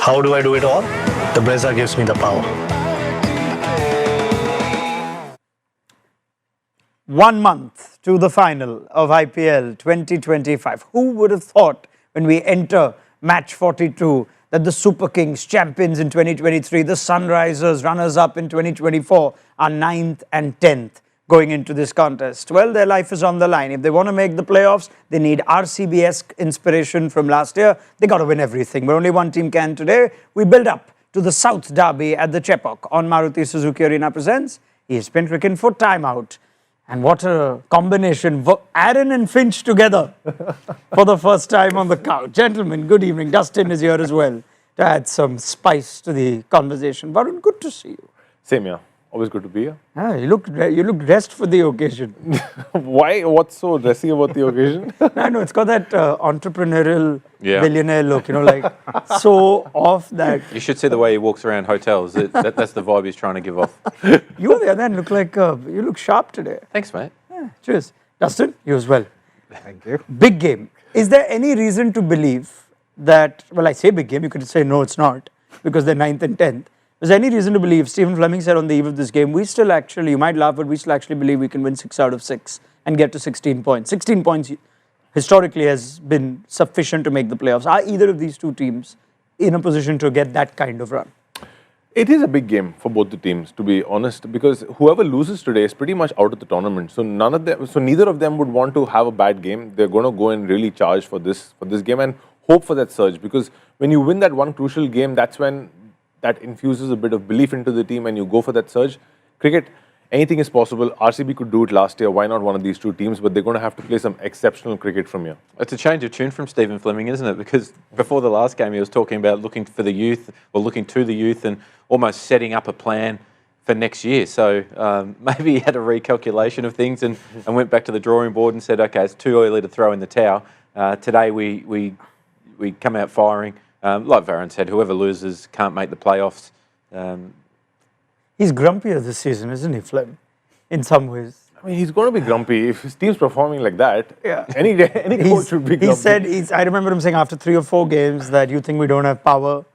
How do I do it all? The Brezza gives me the power. 1 month to the final of IPL 2025. Who would have thought when we enter match 42 that the Super Kings, champions in 2023, the Sunrisers, runners-up in 2024, are 9th and 10th going into this contest? Well, their life is on the line. If they want to make the playoffs, they need RCB-esque inspiration from last year. They got to win everything, but only one team can today. We build up to the South Derby at the Chepauk on Maruti Suzuki Arena presents ESPN Cricket for Timeout. And what a combination. Aaron and Finch together for the first time on the couch. Gentlemen, good evening. Dustin is here as well to add some spice to the conversation. Varun, good to see you. Same here. Always good to be here. You look dressed for the occasion. Why? What's so dressy about the occasion? I know, it's got that entrepreneurial billionaire look, like so off that. You should see the way he walks around hotels. That's the vibe he's trying to give off. You on the other hand look like, you look sharp today. Thanks, mate. Yeah, cheers. Dustin, you as well. Thank you. Big game. Is there any reason to believe that, well, I say big game, you could say no, it's not, because they're 9th and 10th. Is there any reason to believe, Stephen Fleming said on the eve of this game, we still actually, you might laugh, but we still actually believe we can win 6 out of 6 and get to 16 points. 16 points historically has been sufficient to make the playoffs. Are either of these two teams in a position to get that kind of run? It is a big game for both the teams, to be honest, because whoever loses today is pretty much out of the tournament. So neither of them would want to have a bad game. They're going to go and really charge for this game and hope for that surge, because when you win that one crucial game, that's when that infuses a bit of belief into the team and you go for that surge. Cricket, anything is possible. RCB could do it last year. Why not one of these two teams? But they're going to have to play some exceptional cricket from here. It's a change of tune from Stephen Fleming, isn't it? Because before the last game, he was talking about looking for the youth, or looking to the youth, and almost setting up a plan for next year. So maybe he had a recalculation of things and went back to the drawing board and said, okay, it's too early to throw in the towel. Today we come out firing. Like Varun said, whoever loses can't make the playoffs. He's grumpier this season, isn't he, Flem? In some ways. I mean, he's going to be grumpy if his team's performing like that. Yeah. Any coach should be grumpy. He said, I remember him saying after 3 or 4 games that you think we don't have power.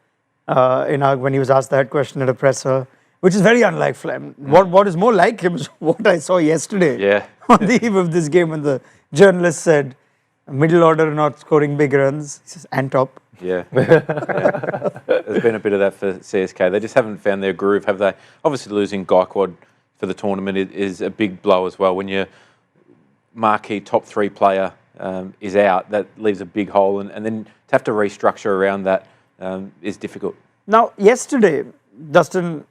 When he was asked that question at a presser, which is very unlike Flem. What is more like him is what I saw yesterday on the eve of this game when the journalist said, middle order not scoring big runs. He says, and top. Yeah. There's been a bit of that for CSK. They just haven't found their groove, have they? Obviously, losing Gaikwad for the tournament is a big blow as well. When your marquee top 3 player is out, that leaves a big hole, and then to have to restructure around that is difficult. Now, yesterday, Dustin,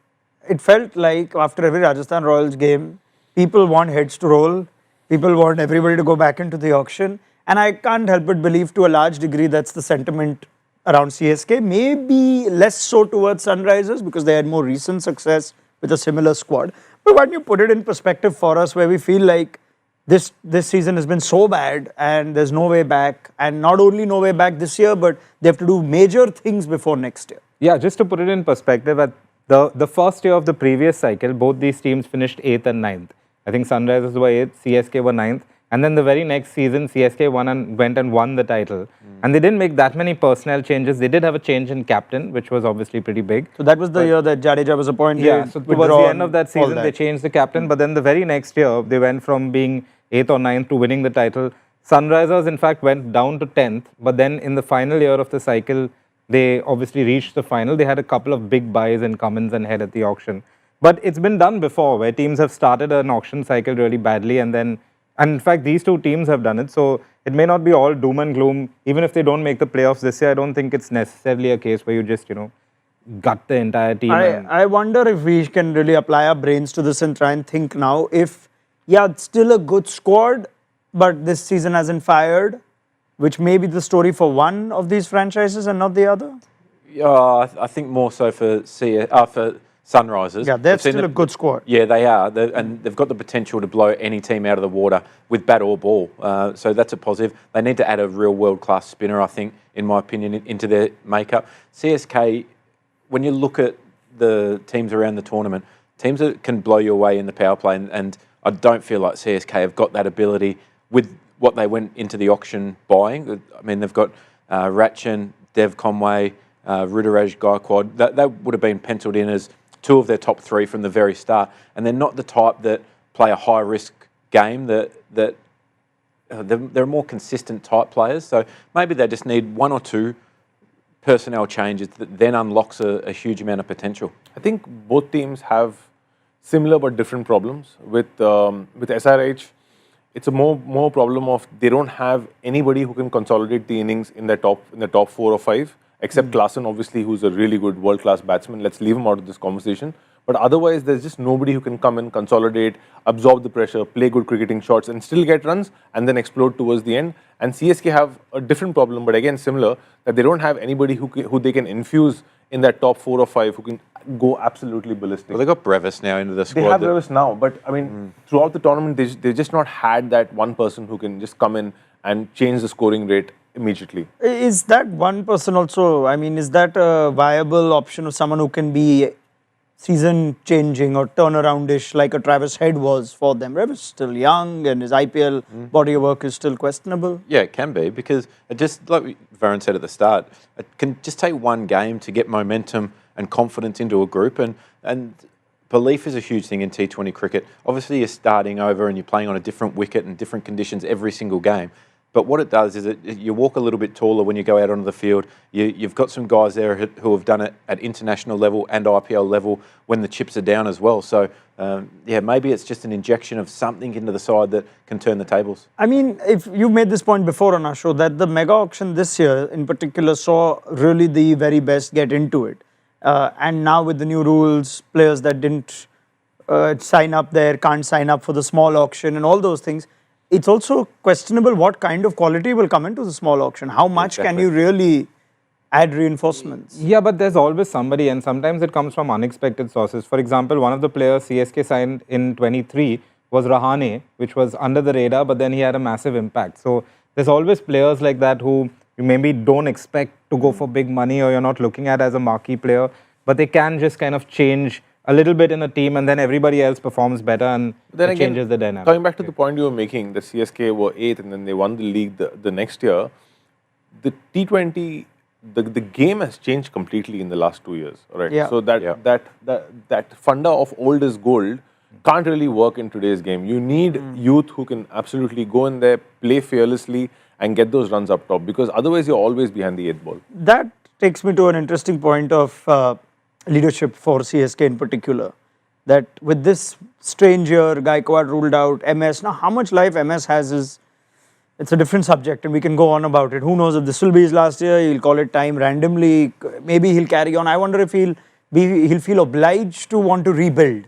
it felt like after every Rajasthan Royals game, people want heads to roll. People want everybody to go back into the auction. And I can't help but believe to a large degree that's the sentiment around CSK. Maybe less so towards Sunrisers because they had more recent success with a similar squad. But why don't you put it in perspective for us where we feel like this season has been so bad and there's no way back. And not only no way back this year, but they have to do major things before next year. Yeah, just to put it in perspective, at the first year of the previous cycle, both these teams finished 8th and 9th. I think Sunrisers were 8th, CSK were 9th. And then the very next season, CSK went and won the title. And they didn't make that many personnel changes. They did have a change in captain, which was obviously pretty big. So that was the year that Jadeja was appointed. Yeah, so towards the end of that season, they changed the captain. But then the very next year, they went from being 8th or 9th to winning the title. Sunrisers, in fact, went down to 10th. But then in the final year of the cycle, they obviously reached the final. They had a couple of big buys in Cummins and Head at the auction. But it's been done before, where teams have started an auction cycle really badly and in fact, these two teams have done it, so it may not be all doom and gloom. Even if they don't make the playoffs this year, I don't think it's necessarily a case where you just, gut the entire team. I wonder if we can really apply our brains to this and try and think now if, it's still a good squad, but this season hasn't fired, which may be the story for one of these franchises and not the other? Yeah, I think more so for Sunrisers. Yeah, they're still a good squad. Yeah, they are. And they've got the potential to blow any team out of the water with bat or ball. So that's a positive. They need to add a real world-class spinner, I think, in my opinion, into their makeup. CSK, when you look at the teams around the tournament, teams that can blow you away in the power play, and I don't feel like CSK have got that ability with what they went into the auction buying. I mean, they've got Ratchin, Dev Conway, Ruturaj, Gaikwad, that would have been penciled in as two of their top three from the very start. And they're not the type that play a high-risk game, they're more consistent type players. So maybe they just need one or two personnel changes that then unlocks a huge amount of potential. I think both teams have similar but different problems. With SRH, it's a more problem of they don't have anybody who can consolidate the innings in the top 4 or 5, except Klaasen, obviously, who's a really good world-class batsman. Let's leave him out of this conversation. But otherwise, there's just nobody who can come and consolidate, absorb the pressure, play good cricketing shots, and still get runs, and then explode towards the end. And CSK have a different problem, but again similar, that they don't have anybody who they can infuse in that top 4 or 5 who can go absolutely ballistic. Well, they got Brevis now into the squad. They have Brevis now, but I mean, throughout the tournament, they've just not had that one person who can just come in and change the scoring rate immediately. Is that one person also, I mean, is that a viable option of someone who can be season changing or turnaroundish like a Travis Head was for them? Brevis is still young and his IPL body of work is still questionable. Yeah, it can be, because it just, like Varun said at the start, it can just take one game to get momentum and confidence into a group, and belief is a huge thing in T20 cricket. Obviously you're starting over and you're playing on a different wicket and different conditions every single game. But what it does is you walk a little bit taller when you go out onto the field. You've got some guys there who have done it at international level and IPL level when the chips are down as well. So, yeah, maybe it's just an injection of something into the side that can turn the tables. I mean, if you made this point before on our show, that the mega auction this year in particular saw really the very best get into it. And now with the new rules, players that didn't sign up there can't sign up for the small auction and all those things. It's also questionable what kind of quality will come into the small auction. How much can you really add reinforcements? Yeah, but there's always somebody, and sometimes it comes from unexpected sources. For example, one of the players CSK signed in 23 was Rahane, which was under the radar, but then he had a massive impact. So there's always players like that who you maybe don't expect to go for big money, or you're not looking at as a marquee player, but they can just kind of change a little bit in a team, and then everybody else performs better, and then it changes the dynamic. Coming back to the point you were making, the CSK were 8th and then they won the league the next year. The T20, the game has changed completely in the last 2 years, right? Yeah. So that funda of old is gold can't really work in today's game. You need youth who can absolutely go in there, play fearlessly, and get those runs up top, because otherwise you're always behind the 8th ball. That takes me to an interesting point of leadership for CSK in particular, that with this strange year, Gaikwad ruled out, MS, now how much life MS has is, it's a different subject and we can go on about it. Who knows if this will be his last year, he'll call it time randomly, maybe he'll carry on. I wonder if he'll feel obliged to want to rebuild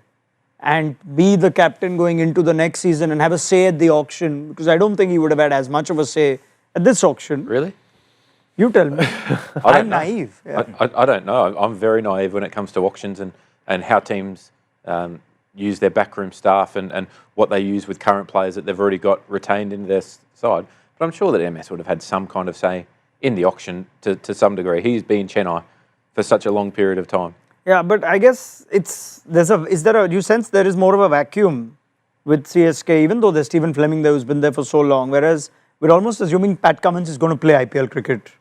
and be the captain going into the next season and have a say at the auction, because I don't think he would have had as much of a say at this auction. Really? You tell me. I'm naive. Yeah. I don't know. I'm very naive when it comes to auctions and how teams use their backroom staff and what they use with current players that they've already got retained into their side. But I'm sure that MS would have had some kind of say in the auction to some degree. He's been Chennai for such a long period of time. Yeah, but I guess you sense there is more of a vacuum with CSK, even though there's Stephen Fleming there who's been there for so long, whereas we're almost assuming Pat Cummins is going to play IPL cricket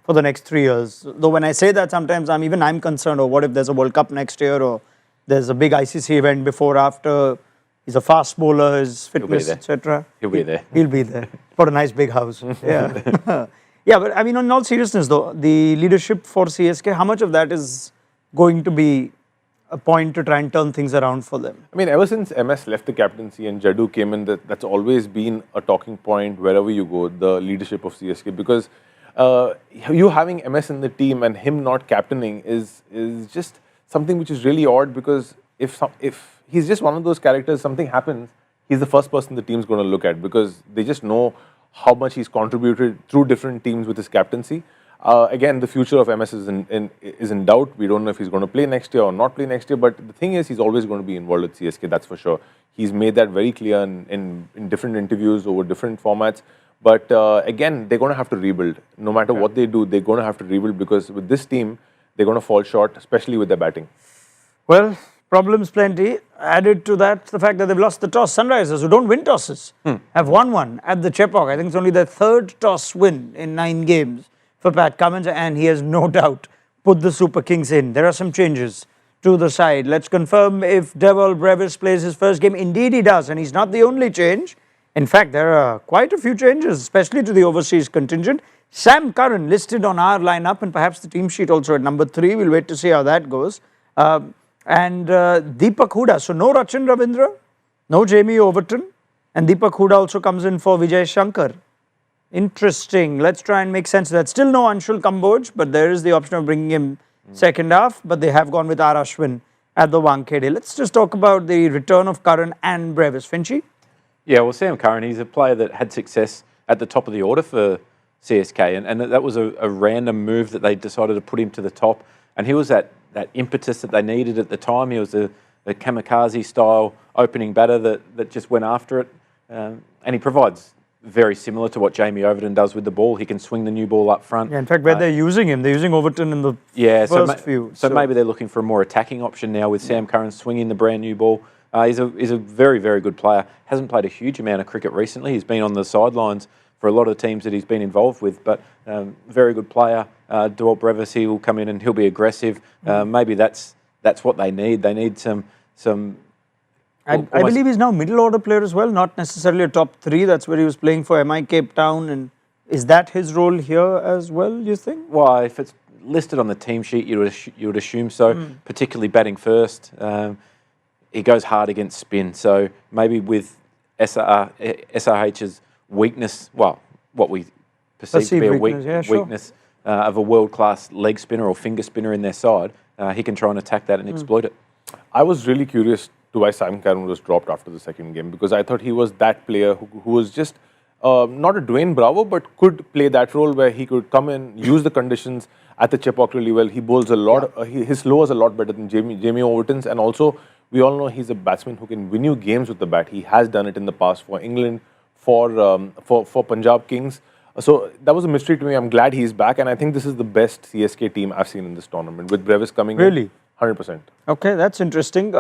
for the next 3 years. Though when I say that, sometimes I'm concerned, or what if there's a World Cup next year, or there's a big ICC event before, after. He's a fast bowler, his fitness, etc. He'll be there. He'll be there. For a nice big house. Yeah. Yeah, but I mean, in all seriousness though, the leadership for CSK, how much of that is going to be a point to try and turn things around for them? I mean, ever since MS left the captaincy and Jadoo came in, that's always been a talking point wherever you go, the leadership of CSK, because you having MS in the team and him not captaining is just something which is really odd, because if he's just one of those characters, something happens, he's the first person the team's going to look at, because they just know how much he's contributed through different teams with his captaincy. Again, the future of MS is in doubt. We don't know if he's going to play next year or not play next year, but the thing is, he's always going to be involved with CSK, that's for sure. He's made that very clear in different interviews over different formats. But again, they're going to have to rebuild. No matter what they do, they're going to have to rebuild, because with this team, they're going to fall short, especially with their batting. Well, problems plenty. Added to that, the fact that they've lost the toss. Sunrisers, who don't win tosses, have won one at the Chepauk. I think it's only their 3rd toss win in 9 games for Pat Cummins, and he has no doubt put the Super Kings in. There are some changes to the side. Let's confirm if Deval Brevis plays his first game. Indeed he does, and he's not the only change. In fact, there are quite a few changes, especially to the overseas contingent. Sam Curran listed on our lineup and perhaps the team sheet also at number 3. We'll wait to see how that goes. And Deepak Hooda. So no Rachin Ravindra, no Jamie Overton, and Deepak Hooda also comes in for Vijay Shankar. Interesting. Let's try and make sense of that. Still no Anshul Kamboj, but there is the option of bringing him second half, but they have gone with R. Ashwin at the Wankhede. Let's just talk about the return of Curran and Brevis. Finchy? Yeah, well, Sam Curran, he's a player that had success at the top of the order for CSK, and that was a random move that they decided to put him to the top, and he was that impetus that they needed at the time. He was the kamikaze-style opening batter that just went after it, and he provides very similar to what Jamie Overton does with the ball. He can swing the new ball up front. Yeah, in fact, where they're using him, they're using Overton in the first few. So maybe they're looking for a more attacking option now with Sam Curran swinging the brand new ball. He's a very, very good player. Hasn't played a huge amount of cricket recently. He's been on the sidelines for a lot of teams that he's been involved with, but very good player. Deval Brevis, he will come in and he'll be aggressive. Maybe that's what they need. They need some. I believe he's now middle order player as well, not necessarily a top 3. That's where he was playing for MI Cape Town. And is that his role here as well, you think? Well, if it's listed on the team sheet, you would assume so, particularly batting first. He goes hard against spin. So maybe with SRH's weakness, well, what we perceive to be a weakness of a world-class leg spinner or finger spinner in their side, he can try and attack that and exploit it. I was really curious to why Sam Curran was dropped after the second game, because I thought he was that player who was just not a Dwayne Bravo, but could play that role where he could come in, use the conditions at the Chepauk really well. He bowls a lot. His slow is a lot better than Jamie Overton's, and also we all know he's a batsman who can win you games with the bat. He has done it in the past for England, for Punjab Kings. So that was a mystery to me. I'm glad he's back, and I think this is the best CSK team I've seen in this tournament with Brevis coming in. Really? 100%. Okay, that's interesting.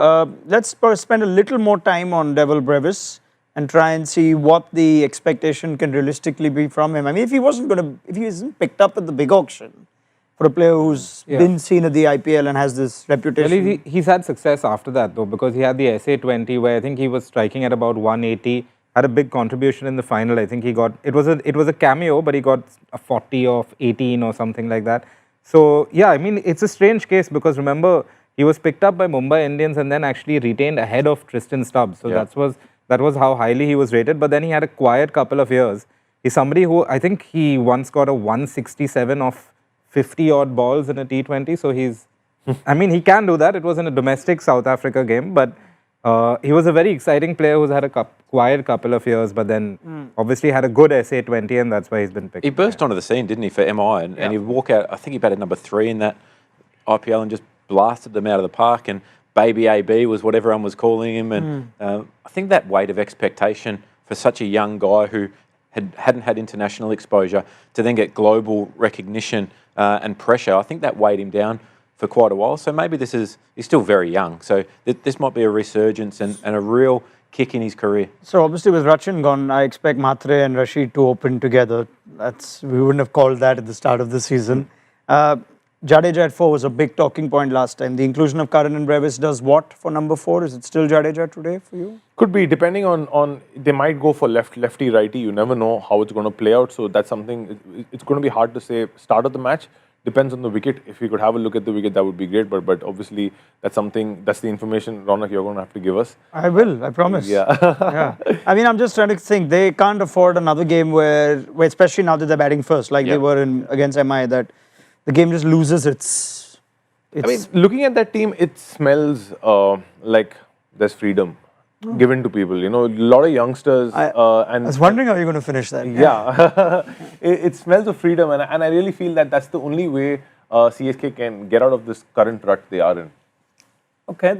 Let's spend a little more time on Deval Brevis and try and see what the expectation can realistically be from him. I mean, if he isn't picked up at the big auction for a player who's been seen at the IPL and has this reputation. Well, he's had success after that though, because he had the SA20 where I think he was striking at about 180. Had a big contribution in the final. I think he got it was a cameo, but he got a 40 of 18 or something like that. So yeah, I mean it's a strange case because remember he was picked up by Mumbai Indians and then actually retained ahead of Tristan Stubbs. So that was how highly he was rated. But then he had a quiet couple of years. He's somebody who I think he once got a 167 of 50 odd balls in a T20. So he's, I mean he can do that. It was in a domestic South Africa game, but. He was a very exciting player who's had a quiet couple of years, but then obviously had a good SA20 and that's why he's been picked. He burst onto the scene, didn't he, for MI? And he'd walk out, I think he batted number 3 in that IPL and just blasted them out of the park. And Baby AB was what everyone was calling him. And I think that weight of expectation for such a young guy who hadn't had international exposure to then get global recognition and pressure, I think that weighed him down for quite a while. So maybe he's still very young. So this might be a resurgence and a real kick in his career. So obviously with Rachin gone, I expect Mhatre and Rashid to open together. We wouldn't have called that at the start of the season. Jadeja at 4 was a big talking point last time. The inclusion of Curran and Brevis does what for number 4? Is it still Jadeja today for you? Could be, depending on they might go for lefty, righty. You never know how it's going to play out. So that's something, it's going to be hard to say start of the match. Depends on the wicket. If you could have a look at the wicket, that would be great. But obviously, that's the information, Raunak, you're going to have to give us. I will, I promise. Yeah. I mean, I'm just trying to think. They can't afford another game where especially now that they're batting first, like they were against MI, that the game just loses its... I mean, looking at that team, it smells like there's freedom given to people. You know, a lot of youngsters. I was wondering how you're going to finish that. Yeah. it smells of freedom, and I really feel that that's the only way CSK can get out of this current rut they are in. Okay,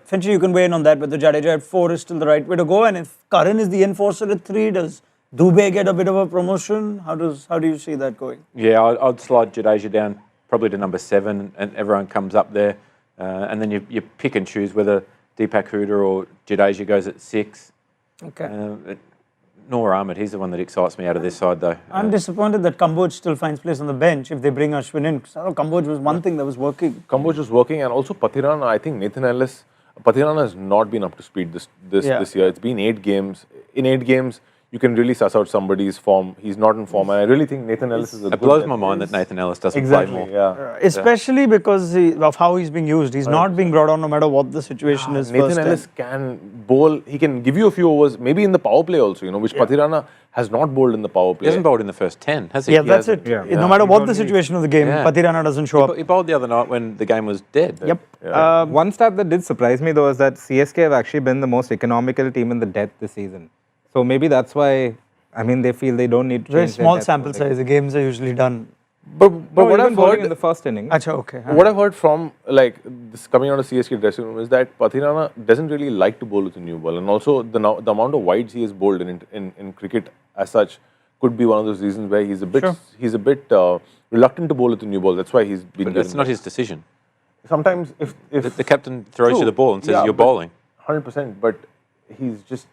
Finch, you can weigh in on that, whether Jadeja at 4 is still the right way to go, and if Curran is the enforcer at 3, does Dubey get a bit of a promotion? How do you see that going? Yeah, I'd slide Jadeja down probably to number 7, and everyone comes up there, and then you pick and choose whether Deepak Hooda or Jadeja goes at 6. Okay. Noor Ahmed, he's the one that excites me out of this side, though. I'm disappointed that Kamboj still finds place on the bench if they bring Ashwin in. So Kamboj was one thing that was working. Kamboj was working, and also Pathirana. I think Nathan Ellis. Pathirana has not been up to speed this year. It's been 8 games. In 8 games, you can really suss out somebody's form. He's not in form, and I really think Nathan Ellis is a good... It blows my mind that Nathan Ellis doesn't play more. Yeah. Especially because of how he's being used. He's not being brought on no matter what the situation is. Nathan Ellis can bowl. He can give you a few overs, maybe in the power play also, which Pathirana has not bowled in the power play. He hasn't bowled in the first 10, has he? Yeah, that's it. Yeah. No matter what the situation of the game, Pathirana doesn't show up. He bowled the other night when the game was dead. Yep. Yeah. One stat that did surprise me though is that CSK have actually been the most economical team in the death this season. So maybe that's why, I mean, they feel they don't need to Very change their small depth sample size. The games are usually done. But what I've heard in the first inning. Achha, okay. What I've heard from this coming out of CSK dressing room is that Pathirana doesn't really like to bowl with a new ball, and also the amount of wides he has bowled in cricket as such could be one of those reasons where he's a bit reluctant to bowl with a new ball. That's why he's been. But that's not his decision. Sometimes if the captain throws you the ball and says you're bowling, 100%, but he's just.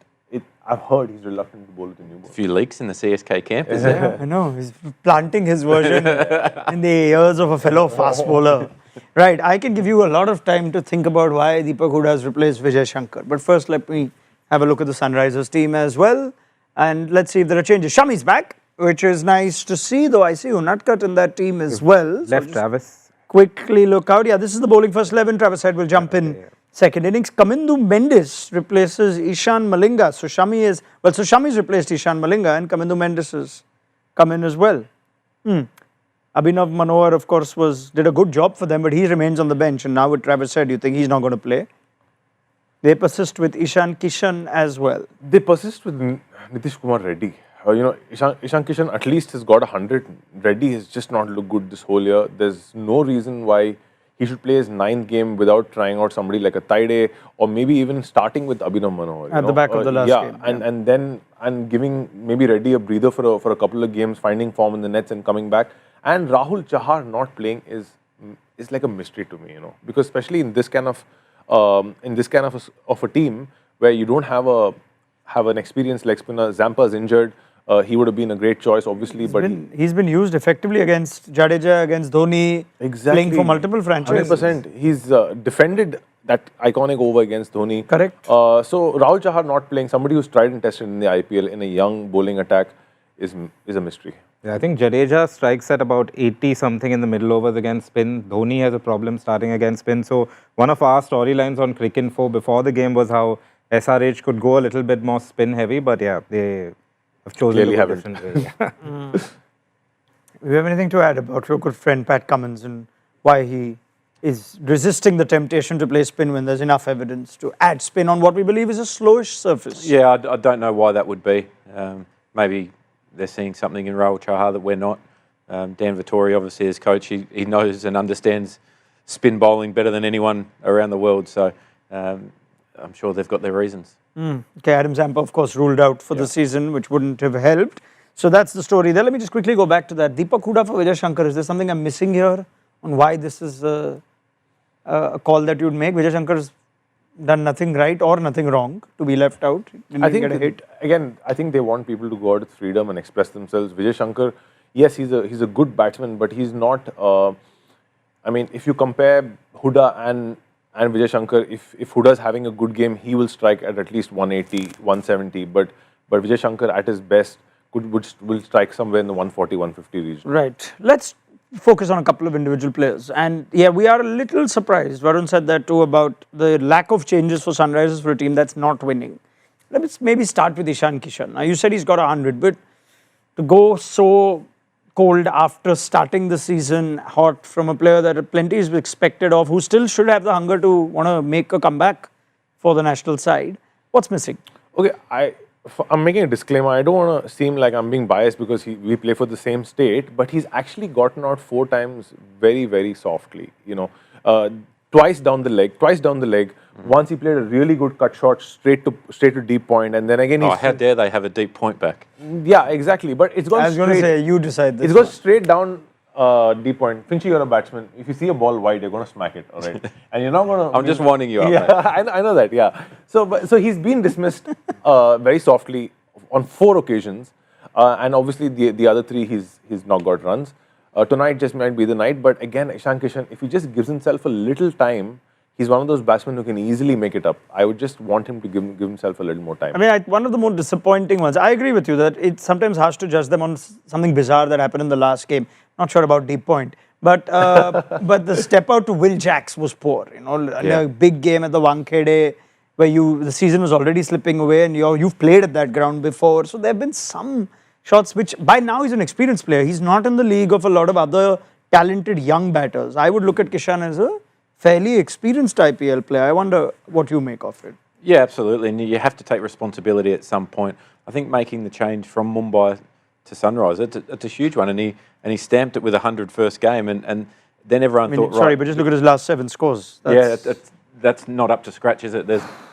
I've heard he's reluctant to bowl with a new ball. A few leaks in the CSK camp, is there? I know, he's planting his version in the ears of a fellow fast bowler. Right, I can give you a lot of time to think about why Deepak Hooda has replaced Vijay Shankar. But first, let me have a look at the Sunrisers team as well. And let's see if there are changes. Shami's back, which is nice to see, though I see Unatkat in that team as well. Left Travis. Quickly look out. Yeah, this is the bowling first 11. Travis Head will jump in. Second innings, Kamindu Mendes replaces Ishan Malinga. So Shami's replaced Ishan Malinga and Kamindu Mendes has come in as well. Abhinav Manohar, of course, did a good job for them, but he remains on the bench. And now with Travis Head, you think he's not going to play? They persist with Ishan Kishan as well. They persist with Nitish Kumar Reddy. Ishan Kishan at least has got 100. Reddy has just not looked good this whole year. There's no reason why he should play his 9th game without trying out somebody like a Taide, or maybe even starting with Abhinav Manohar. At the back of the last game. And giving maybe Reddy a breather for a couple of games, finding form in the nets and coming back. And Rahul Chahar not playing is like a mystery to me, because especially in this kind of a team where you don't have an experienced leg spinner. Zampa's injured. He would have been a great choice, obviously. He's been used effectively against Jadeja, against Dhoni, playing for multiple franchises. 100%. He's defended that iconic over against Dhoni. Correct. So Rahul Chahar not playing, somebody who's tried and tested in the IPL in a young bowling attack is a mystery. Yeah, I think Jadeja strikes at about 80 something in the middle overs against spin. Dhoni has a problem starting against spin. So one of our storylines on Cricinfo before the game was how SRH could go a little bit more spin heavy, but yeah, they have chosen to go different way. Do you have anything to add about your good friend Pat Cummins and why he is resisting the temptation to play spin when there's enough evidence to add spin on what we believe is a slowish surface? Yeah, I don't know why that would be. Maybe they're seeing something in Rahul Chahar that we're not. Dan Vittori, obviously, as coach, he knows and understands spin bowling better than anyone around the world. So I'm sure they've got their reasons. Okay, Adam Zampa, of course, ruled out for the season, which wouldn't have helped. So that's the story there. Let me just quickly go back to that. Deepak Hooda for Vijay Shankar, is there something I'm missing here on why this is a call that you'd make? Vijay Shankar's done nothing right or nothing wrong to be left out. I think, I think they want people to go out with freedom and express themselves. Vijay Shankar, yes, he's a good batsman, but he's not, if you compare Hooda and Vijay Shankar, if Hooda's having a good game, he will strike at least 180, 170. But Vijay Shankar at his best will strike somewhere in the 140, 150 region. Right. Let's focus on a couple of individual players. And yeah, we are a little surprised. Varun said that too about the lack of changes for Sunrisers for a team that's not winning. Let's maybe start with Ishan Kishan. Now you said he's got 100, but to go so cold after starting the season hot from a player that plenty is expected of, who still should have the hunger to want to make a comeback for the national side. What's missing? Okay, I'm making a disclaimer. I don't want to seem like I'm being biased because we play for the same state, but he's actually gotten out 4 times very, very softly. Twice down the leg. Once he played a really good cut shot straight to deep point, and then again. How dare they have a deep point back? Yeah, exactly. But it's gone. I was going to say, you decide this. It's gone straight down deep point. Finch, you're a batsman. If you see a ball wide, you're going to smack it, all right? And you're not going to. I'm just winding you up. Yeah, I know that. Yeah. So he's been dismissed very softly on 4 occasions, and obviously the other 3 he's not got runs. Tonight just might be the night, but again, Ishan Kishan, if he just gives himself a little time, he's one of those batsmen who can easily make it up. I would just want him to give himself a little more time. I mean, one of the more disappointing ones, I agree with you that it's sometimes harsh to judge them on something bizarre that happened in the last game. Not sure about Deep Point. But but the step out to Will Jacks was poor. In a big game at the Wankhede, where the season was already slipping away and you've played at that ground before. So there have been some shots which, by now he's an experienced player. He's not in the league of a lot of other talented young batters. I would look at Kishan as a fairly experienced IPL player. I wonder what you make of it. Yeah, absolutely. And you have to take responsibility at some point. I think making the change from Mumbai to Sunrisers, it's a huge one. And he stamped it with 100 first game. And then everyone thought, sorry, but just look at his last 7 scores. That's not up to scratch, is it?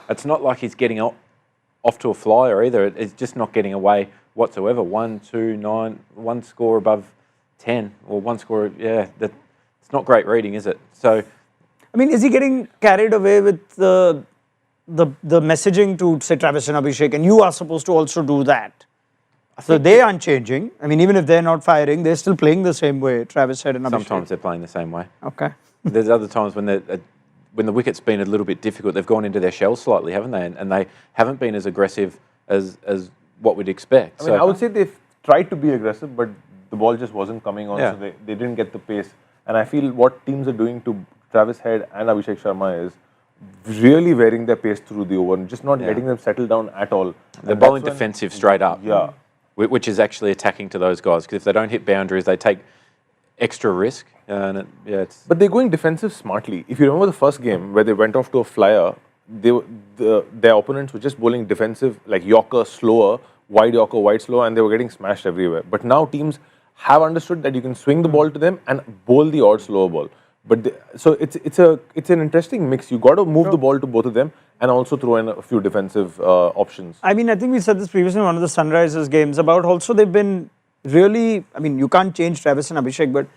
It's not like he's getting off to a flyer either. It's just not getting away whatsoever. 1, 2, 9, 1 score above 10, or 1 score, it's not great reading, is it? So, I mean, is he getting carried away with the messaging to, say, Travis and Abhishek, and you are supposed to also do that? So they aren't changing. I mean, even if they're not firing, they're still playing the same way, Travis said and Abhishek. Sometimes they're playing the same way. Okay. There's other times when the wicket's been a little bit difficult, they've gone into their shell slightly, haven't they? And they haven't been as aggressive as what we'd expect. I mean, I would say they've tried to be aggressive, but the ball just wasn't coming on, so they didn't get the pace. And I feel what teams are doing to Travis Head and Abhishek Sharma is really wearing their pace through the over and just not letting them settle down at all. They're bowling defensive straight up. Yeah. Which is actually attacking to those guys, because if they don't hit boundaries, they take extra risk. But they're going defensive smartly. If you remember the first game where they went off to a flyer, their opponents were just bowling defensive, like Yorker slower, wide Yorker, wide slower, and they were getting smashed everywhere. But now teams have understood that you can swing the ball to them and bowl the odd slower ball. So it's an interesting mix. You got to move the ball to both of them and also throw in a few defensive options. I mean, I think we said this previously in one of the Sunrisers games about also they've been really, I mean, you can't change Travis and Abhishek, but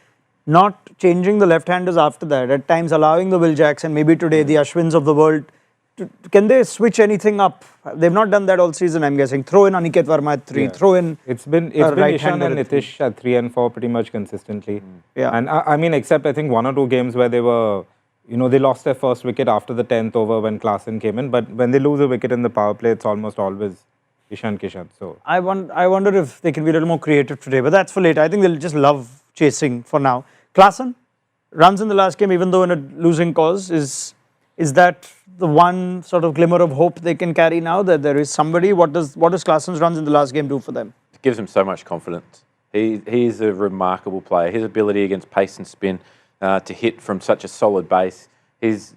not changing the left-handers after that. At times allowing the Will Jacks and maybe today the Ashwins of the world. Can they switch anything up? They've not done that all season, I'm guessing. Throw in Aniket Verma at 3, throw in It's been Ishan and Nitish at 3 and 4 pretty much consistently. Yeah. And I mean, except I think 1 or 2 games where they were, they lost their first wicket after the 10th over when Klaasen came in. But when they lose a wicket in the power play, it's almost always Ishan Kishan. So I wonder if they can be a little more creative today, but that's for later. I think they'll just love chasing for now. Klaasen, runs in the last game, even though in a losing cause, is that the one sort of glimmer of hope they can carry now, that there is somebody? What does Klaasen's runs in the last game do for them? It gives him so much confidence. He's a remarkable player. His ability against pace and spin to hit from such a solid base, he's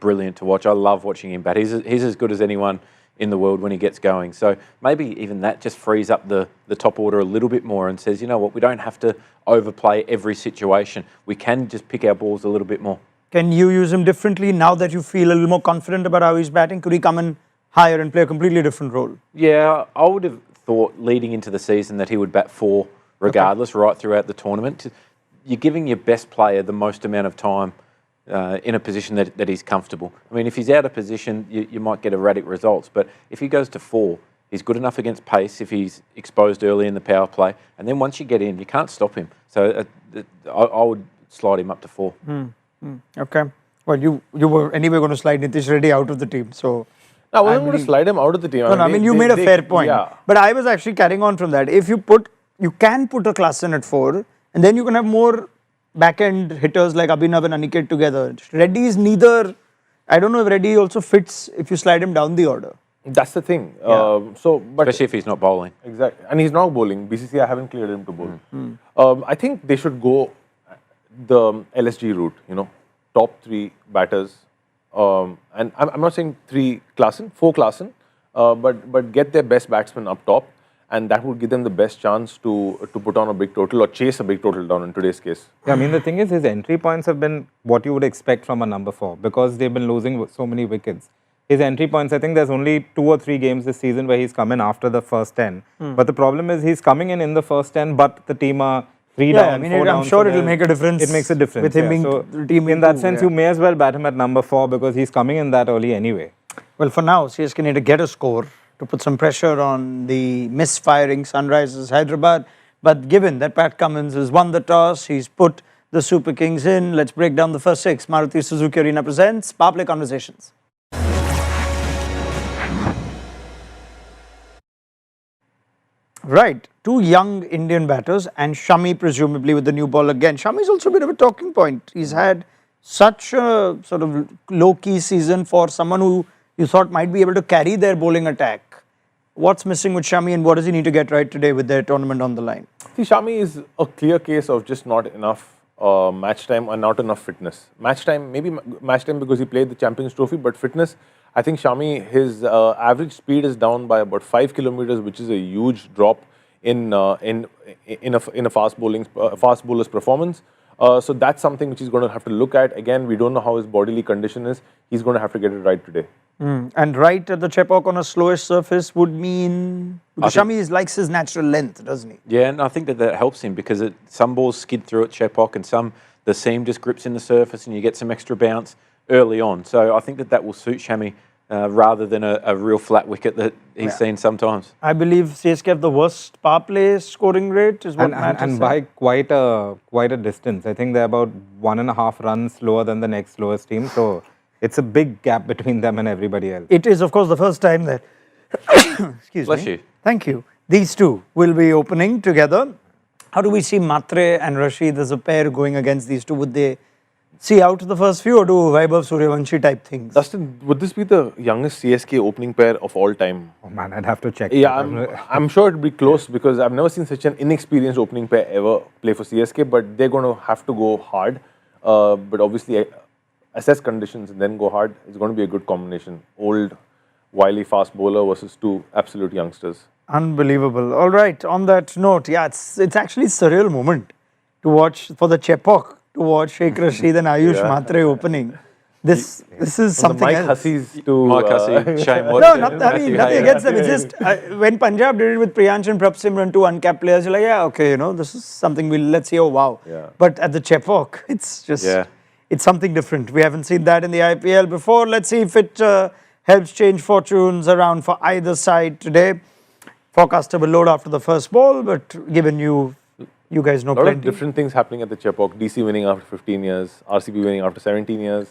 brilliant to watch. I love watching him bat. He's as good as anyone in the world when he gets going. So maybe even that just frees up the top order a little bit more and says, you know what, we don't have to overplay every situation. We can just pick our balls a little bit more. Can you use him differently now that you feel a little more confident about how he's batting? Could he come in higher and play a completely different role? Yeah, I would have thought leading into the season that he would bat 4 regardless right throughout the tournament. You're giving your best player the most amount of time in a position that he's comfortable. I mean, if he's out of position, you might get erratic results. But if he goes to 4, he's good enough against pace if he's exposed early in the power play. And then once you get in, you can't stop him. So I would slide him up to 4. Okay. Well, you were anyway going to slide Nitish Reddy out of the team. So I wasn't going to slide him out of the team. I mean, you made a fair point. Yeah. But I was actually carrying on from that. If you can put a Klaasen at 4, and then you can have more back-end hitters like Abhinav and Aniket together. Reddy is neither. I don't know if Reddy also fits if you slide him down the order. That's the thing. Yeah. Especially if he's not bowling. Exactly. And he's not bowling. BCCI haven't cleared him to bowl. I think they should go the LSG route, top 3 batters. And I'm not saying 3 Klaasen, 4 Klaasen, but get their best batsmen up top. And that would give them the best chance to put on a big total or chase a big total down in today's case. Yeah, I mean, the thing is, his entry points have been what you would expect from a number 4 because they've been losing so many wickets. His entry points, I think there's only 2 or 3 games this season where he's come in after the first 10. But the problem is he's coming in the first 10, but the team are 3 down, I mean, 4 down. I'm sure it'll make a difference. It makes a difference. With him being the team in that sense, you may as well bat him at number 4 because he's coming in that early anyway. Well, for now, CSK need to get a score to put some pressure on the misfiring Sunrisers Hyderabad. But given that Pat Cummins has won the toss, he's put the Super Kings in. Let's break down the first 6. Maruti Suzuki Arena presents Power Play Conversations. Right, 2 young Indian batters and Shami presumably with the new ball again. Shami's also a bit of a talking point. He's had such a sort of low-key season for someone who you thought might be able to carry their bowling attack. What's missing with Shami and what does he need to get right today with their tournament on the line? See, Shami is a clear case of just not enough match time and not enough fitness. Match time, maybe match time because he played the Champions Trophy, but fitness, I think Shami, his average speed is down by about 5 kilometers, which is a huge drop in a fast bowler's performance. So that's something which he's going to have to look at. Again, we don't know how his bodily condition is. He's going to have to get it right today. And right at the Chepauk on a slowish surface would mean Shami likes his natural length, doesn't he? Yeah, and I think that helps him because some balls skid through at Chepauk and some the seam just grips in the surface and you get some extra bounce early on. So I think that will suit Shami rather than a real flat wicket that he's seen sometimes. I believe CSK have the worst power play scoring rate is what and by quite a distance. I think they're about 1.5 runs lower than the next lowest team. So it's a big gap between them and everybody else. It is, of course, the first time that excuse Bless me. you. Thank you. These two will be opening together. How do we see Matre and Rashid as a pair going against these two? Would they see out the first few or do Vaibhav Suryavanshi type things? Dustin, would this be the youngest CSK opening pair of all time? Oh man, I'd have to check. Yeah, I'm sure it'd be close because I've never seen such an inexperienced opening pair ever play for CSK, but they're going to have to go hard. But obviously, assess conditions and then go hard. It's going to be a good combination. Old, wily, fast bowler versus 2 absolute youngsters. Unbelievable. All right, on that note, yeah, it's actually a surreal moment to watch for the Chepauk, to watch Sheikh Rashid and Ayush Matre opening. This is something Mike else. Hussey's to Mike Hussey, Shane No, Watson, nothing against them. It's just when Punjab did it with Priyansh and Prabsimran, 2 uncapped players, you're like, yeah, okay, this is something let's see, oh wow. Yeah. But at the Chepauk, it's just, it's something different. We haven't seen that in the IPL before. Let's see if it helps change fortunes around for either side today. Forecaster will load after the first ball, but given you guys know a lot plenty. of different things happening at the Chepauk. DC winning after 15 years, RCB winning after 17 years,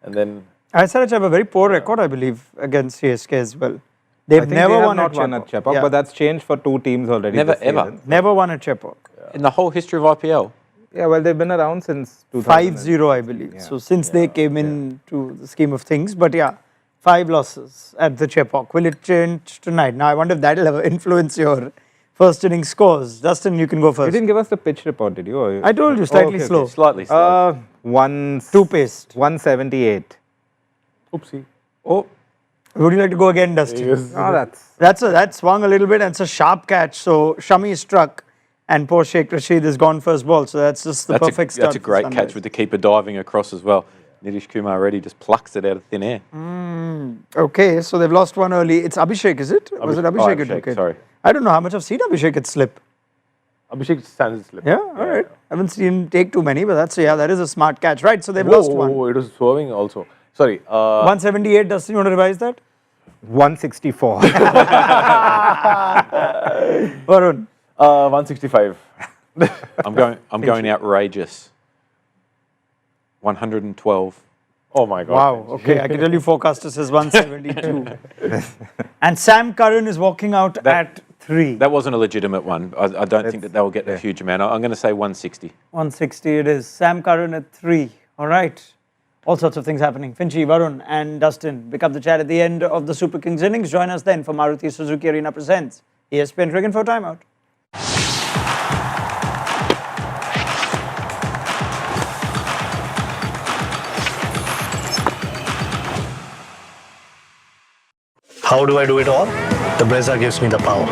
and then SRH have a very poor record, I believe, against CSK as well. They've never won at Chepauk. But that's changed for 2 teams already. Never this ever. season. Never won at Chepauk. in the whole history of IPL. Yeah, well, they've been around since 2000. 5-0, I believe. Yeah. So since they came into the scheme of things, but yeah, 5 losses at the Chepauk. Will it change tonight? Now I wonder if that will ever influence your first inning scores. Dustin, you can go first. You didn't give us the pitch report, did you? Or I told you, slightly okay. slow. Slightly slow. 2-paced. 178. Oopsie. Oh, would you like to go again, Dustin? Yes. Oh, That swung a little bit and it's a sharp catch. So Shami struck and poor Sheikh Rashid has gone first ball. So that's just the perfect start. That's a great catch with the keeper diving across as well. Nitish Kumar Reddy just plucks it out of thin air. Okay, so they've lost one early. It's Abhishek, is it? Was it Abhishek? Abhishek, sorry. I don't know how much I've seen Abhishek at slip. Abhishek stands his slip. Yeah, all right. I haven't seen him take too many, but that is a smart catch. Right, so they've lost one. Oh, it was swerving also. Sorry. 178, Dustin, you want to revise that? 164. Varun? 165. I'm going outrageous. 112. Oh my God. Wow, okay, I can tell you forecaster says 172. And Sam Curran is walking out at 3. That wasn't a legitimate one. I don't think that they'll get a huge amount. I'm going to say 160. 160 it is. Sam Curran at 3. All right. All sorts of things happening. Finchy, Varun and Dustin pick up the chat at the end of the Super Kings innings. Join us then for Maruti Suzuki Arena presents ESPN Cricket for Timeout. How do I do it all? The Brezza gives me the power.